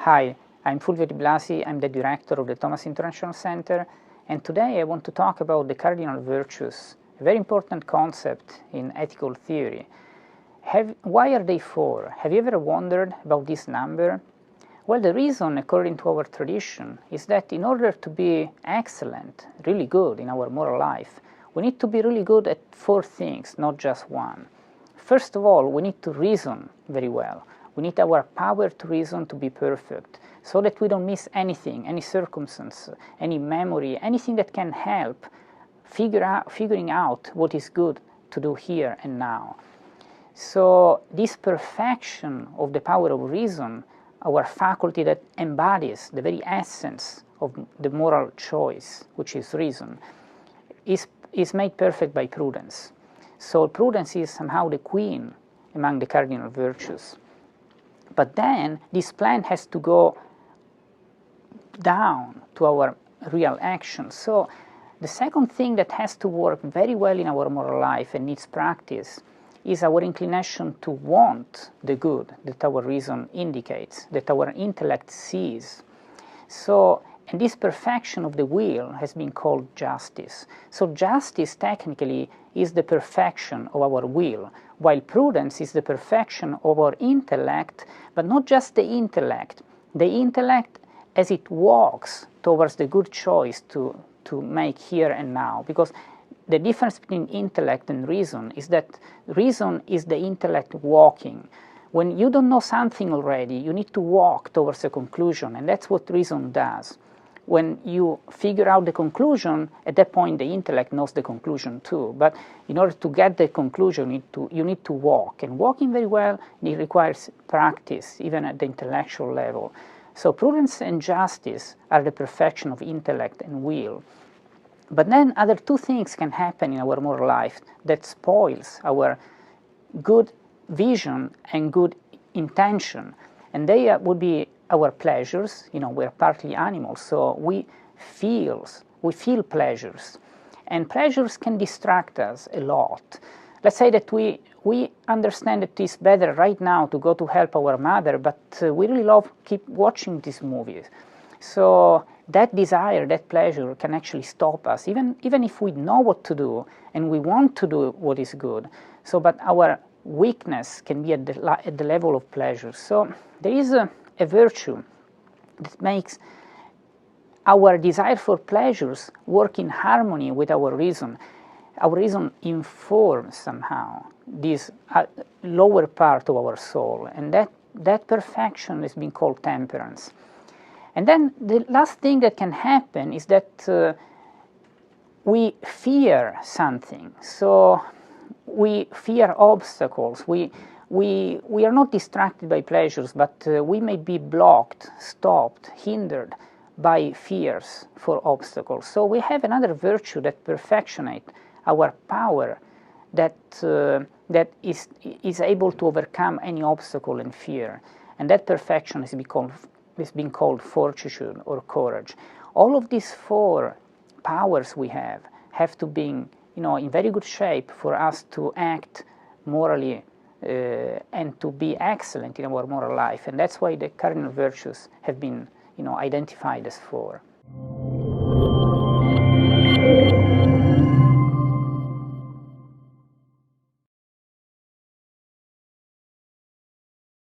Hi, I'm Fulvio Blasi, I'm the director of the Thomas International Center, and today I want to talk about the Cardinal Virtues, a very important concept in ethical theory. Why are they four? Have you ever wondered about this number? Well, the reason, according to our tradition, is that in order to be excellent, really good in our moral life, we need to be really good at four things, not just one. First of all, we need to reason very well. We need our power to reason to be perfect, so that we don't miss anything, any circumstance, any memory, anything that can help figuring out what is good to do here and now. So this perfection of the power of reason, our faculty that embodies the very essence of the moral choice, which is reason, is made perfect by prudence. So prudence is somehow the queen among the cardinal virtues. But then this plan has to go down to our real action. So the second thing that has to work very well in our moral life and needs practice is our inclination to want the good that our reason indicates, that our intellect sees. So, and this perfection of the will has been called justice. So justice technically is the perfection of our will, while prudence is the perfection of our intellect, but not just the intellect as it walks towards the good choice to make here and now. Because the difference between intellect and reason is that reason is the intellect walking. When you don't know something already, you need to walk towards a conclusion, and that's what reason does. When you figure out the conclusion, at that point the intellect knows the conclusion too. But in order to get the conclusion, you need to walk. And walking very well, it requires practice, even at the intellectual level. So prudence and justice are the perfection of intellect and will. But then other two things can happen in our moral life that spoils our good vision and good intention. And they would be our pleasures. You know, we're partly animals, so we feel pleasures. And pleasures can distract us a lot. Let's say that we understand that it's better right now to go to help our mother, but we really love keep watching these movies. So that desire, that pleasure can actually stop us, even if we know what to do and we want to do what is good. So, but our weakness can be at the level of pleasure. So there is a virtue that makes our desire for pleasures work in harmony with our reason. Our reason informs somehow this lower part of our soul, and that perfection is being called temperance. And then the last thing that can happen is that we fear something. So we fear obstacles. We are not distracted by pleasures, but we may be blocked, stopped, hindered by fears for obstacles. So we have another virtue that perfectionates our power, that is able to overcome any obstacle and fear. And that perfection is being called fortitude or courage. All of these four powers we have to be in very good shape for us to act morally and to be excellent in our moral life. And that's why the cardinal virtues have been identified as four.